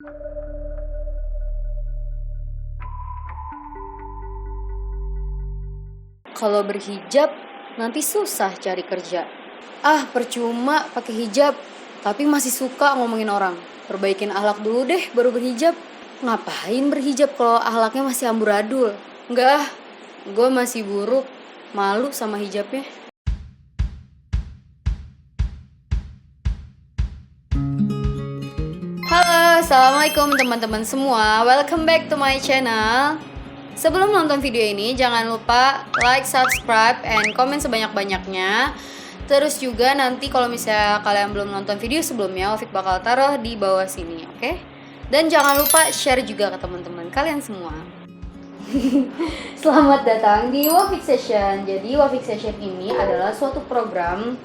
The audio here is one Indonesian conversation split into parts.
Kalau berhijab nanti susah cari kerja. Ah, percuma pakai hijab, tapi masih suka ngomongin orang. Perbaikin akhlak dulu deh baru berhijab. Ngapain berhijab kalau akhlaknya masih amburadul? Enggak, gue masih buruk, malu sama hijabnya. Halo, assalamualaikum teman-teman semua. Welcome back to my channel. Sebelum nonton video ini, jangan lupa like, subscribe, and komen sebanyak-banyaknya. Terus juga nanti kalau misalnya kalian belum nonton video sebelumnya, Wafik bakal taruh di bawah sini, oke? Dan jangan lupa share juga ke teman-teman kalian semua. Selamat datang di Wafik Session. Jadi Wafik Session ini adalah suatu program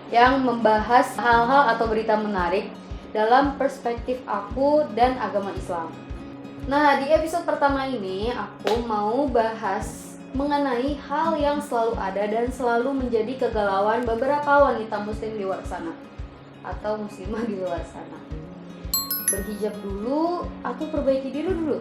yang membahas hal-hal atau berita menarik dalam perspektif aku dan agama Islam. Nah, di episode pertama ini aku mau bahas mengenai hal yang selalu ada dan selalu menjadi kegalauan beberapa wanita muslim di luar sana atau muslimah di luar sana. Berhijab dulu atau perbaiki diri dulu?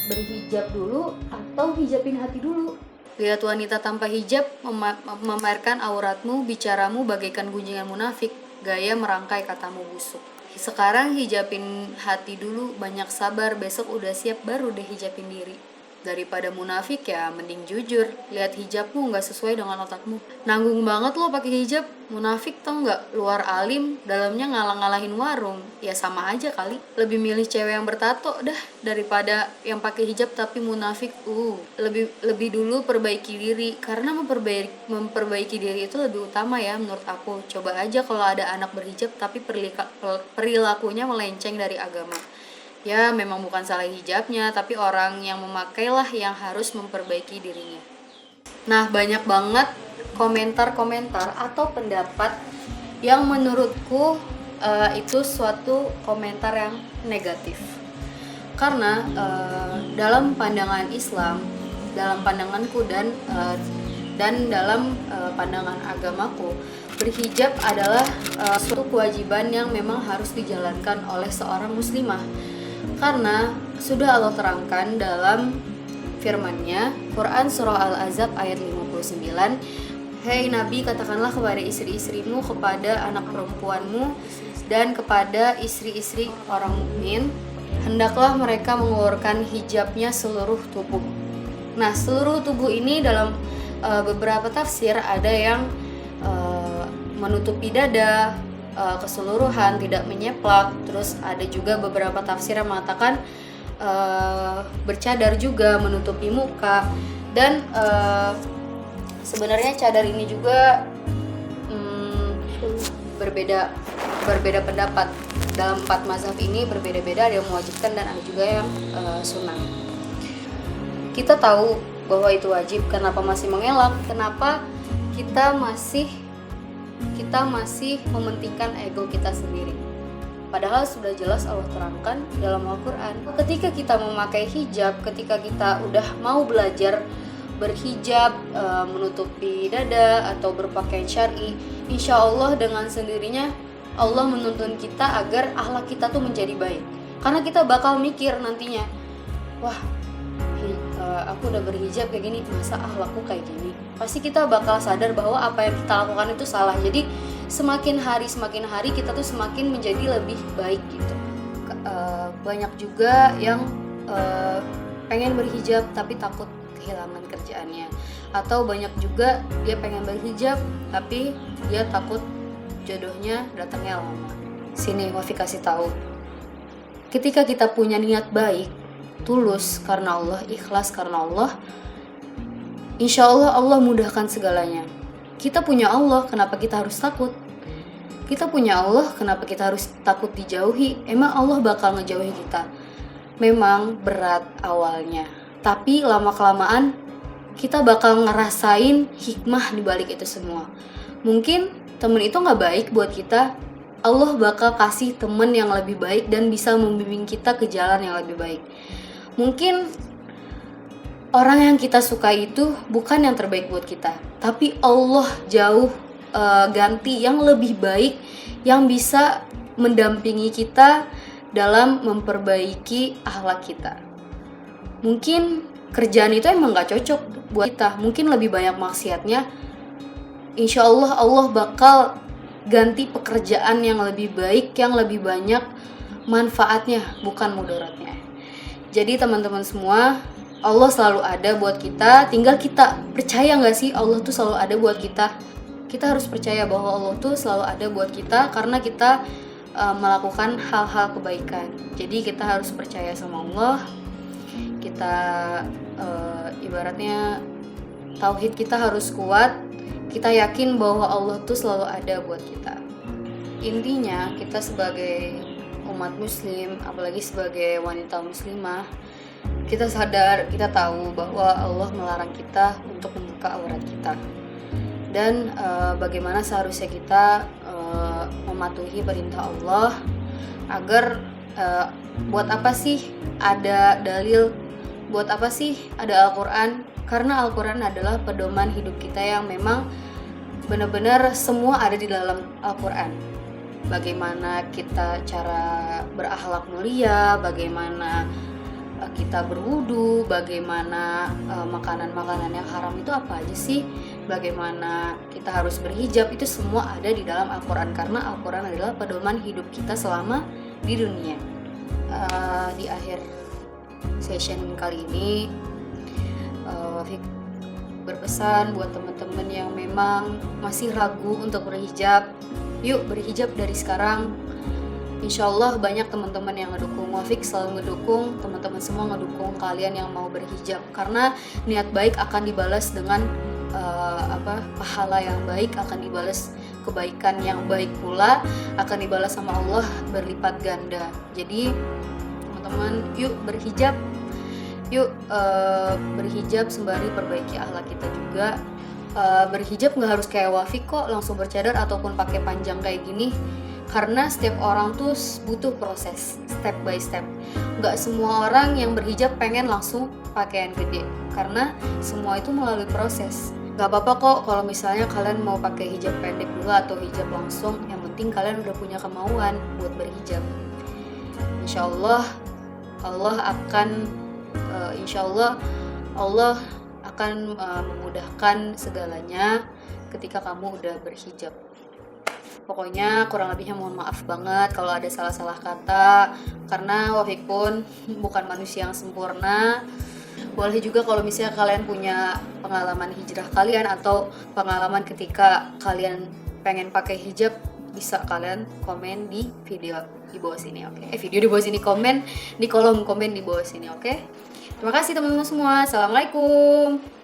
Berhijab dulu atau hijabin hati dulu? Lihat wanita tanpa hijab memamerkan auratmu, bicaramu bagaikan gunjingan munafik, gaya merangkai katamu busuk. Sekarang hijabin hati dulu, banyak sabar, besok udah siap baru deh hijabin diri. Daripada munafik ya mending jujur, lihat hijabmu gak sesuai dengan otakmu. Nanggung banget lo pakai hijab, munafik tau gak? Luar alim, dalamnya ngalah-ngalahin warung. Ya sama aja kali, lebih milih cewek yang bertato dah daripada yang pakai hijab tapi munafik. Lebih dulu perbaiki diri, karena memperbaiki diri itu lebih utama ya menurut aku. Coba aja kalau ada anak berhijab tapi perilakunya melenceng dari agama. Ya memang bukan salah hijabnya, tapi orang yang memakailah yang harus memperbaiki dirinya. Nah, banyak banget komentar-komentar atau pendapat yang menurutku itu suatu komentar yang negatif. Karena dalam pandangan Islam, dalam pandanganku dan dalam pandangan agamaku, berhijab adalah suatu kewajiban yang memang harus dijalankan oleh seorang muslimah. Karena sudah Allah terangkan dalam firman-Nya, Quran Surah Al-Ahzab ayat 59, "Hei Nabi, katakanlah kepada istri-istrimu, kepada anak perempuanmu, dan kepada istri-istri orang mukmin, hendaklah mereka mengeluarkan hijabnya seluruh tubuh." Nah, seluruh tubuh ini dalam beberapa tafsir ada yang menutupi dada, keseluruhan, tidak menyeplak. Terus ada juga beberapa tafsir yang mengatakan bercadar juga, menutupi muka. Dan sebenarnya cadar ini juga berbeda pendapat. Dalam 4 mazhab ini berbeda-beda, ada yang mewajibkan dan ada juga yang sunnah. Kita tahu bahwa itu wajib, kenapa masih mengelak? Kenapa kita masih mementingkan ego kita sendiri? Padahal sudah jelas Allah terangkan dalam Al-Quran, ketika kita memakai hijab, ketika kita udah mau belajar berhijab, menutupi dada atau berpakaian syar'i, insya Allah dengan sendirinya Allah menuntun kita agar akhlak kita tuh menjadi baik. Karena kita bakal mikir nantinya, wah, aku udah berhijab kayak gini, masa akhlakku kayak gini? Pasti kita bakal sadar bahwa apa yang kita lakukan itu salah. Jadi semakin hari kita tuh semakin menjadi lebih baik gitu. Banyak juga yang pengen berhijab tapi takut kehilangan kerjaannya, atau banyak juga dia pengen berhijab tapi dia takut jodohnya datangnya lama. Sini Wafik kasih tahu, ketika kita punya niat baik, tulus karena Allah, ikhlas karena Allah, insya Allah Allah mudahkan segalanya. Kita punya Allah, kenapa kita harus takut? Kita punya Allah, kenapa kita harus takut dijauhi? Emang Allah bakal ngejauhi kita? Memang berat awalnya, tapi lama-kelamaan kita bakal ngerasain hikmah di balik itu semua. Mungkin temen itu gak baik buat kita, Allah bakal kasih temen yang lebih baik dan bisa membimbing kita ke jalan yang lebih baik. Mungkin orang yang kita suka itu bukan yang terbaik buat kita, tapi Allah jauh ganti yang lebih baik, yang bisa mendampingi kita dalam memperbaiki akhlak kita. Mungkin kerjaan itu emang gak cocok buat kita, mungkin lebih banyak maksiatnya. Insya Allah Allah bakal ganti pekerjaan yang lebih baik, yang lebih banyak manfaatnya, bukan mudaratnya. Jadi teman-teman semua, Allah selalu ada buat kita, tinggal kita percaya gak sih Allah tuh selalu ada buat kita. Kita harus percaya bahwa Allah tuh selalu ada buat kita karena kita melakukan hal-hal kebaikan. Jadi kita harus percaya sama Allah. Kita ibaratnya tauhid kita harus kuat. Kita yakin bahwa Allah tuh selalu ada buat kita. Intinya kita sebagai umat muslim, apalagi sebagai wanita muslimah, kita sadar, kita tahu bahwa Allah melarang kita untuk membuka aurat kita. Dan bagaimana seharusnya kita mematuhi perintah Allah agar buat apa sih ada dalil, buat apa sih ada Al-Quran? Karena Al-Quran adalah pedoman hidup kita yang memang benar-benar semua ada di dalam Al-Quran. Bagaimana kita cara berakhlak mulia, bagaimana kita berwudu, bagaimana makanan-makanan yang haram itu apa aja sih, bagaimana kita harus berhijab, itu semua ada di dalam Al-Quran. Karena Al-Quran adalah pedoman hidup kita selama di dunia. Di akhir session kali ini, Wafik berpesan buat teman-teman yang memang masih ragu untuk berhijab, yuk berhijab dari sekarang. Insya Allah banyak teman-teman yang ngedukung. Wafik selalu ngedukung, teman-teman semua ngedukung kalian yang mau berhijab, karena niat baik akan dibalas dengan pahala yang baik, akan dibalas kebaikan yang baik pula, akan dibalas sama Allah berlipat ganda. Jadi teman-teman, yuk berhijab. Yuk berhijab sembari perbaiki akhlak kita juga. Berhijab nggak harus kayak Wafik kok, langsung bercadar ataupun pakai panjang kayak gini. Karena setiap orang tuh butuh proses, step by step. Nggak semua orang yang berhijab pengen langsung pakaian gede, karena semua itu melalui proses. Nggak apa-apa kok kalau misalnya kalian mau pakai hijab pendek dulu atau hijab langsung. Yang penting kalian udah punya kemauan buat berhijab. Insya Allah Allah akan memudahkan segalanya ketika kamu udah berhijab. Pokoknya kurang lebihnya mohon maaf banget kalau ada salah-salah kata, karena Wafik pun bukan manusia yang sempurna. Boleh juga kalau misalnya kalian punya pengalaman hijrah kalian atau pengalaman ketika kalian pengen pakai hijab, bisa kalian komen di video di bawah sini, oke? Video di bawah sini, komen di kolom komen di bawah sini, oke? Terima kasih teman-teman semua. Assalamualaikum.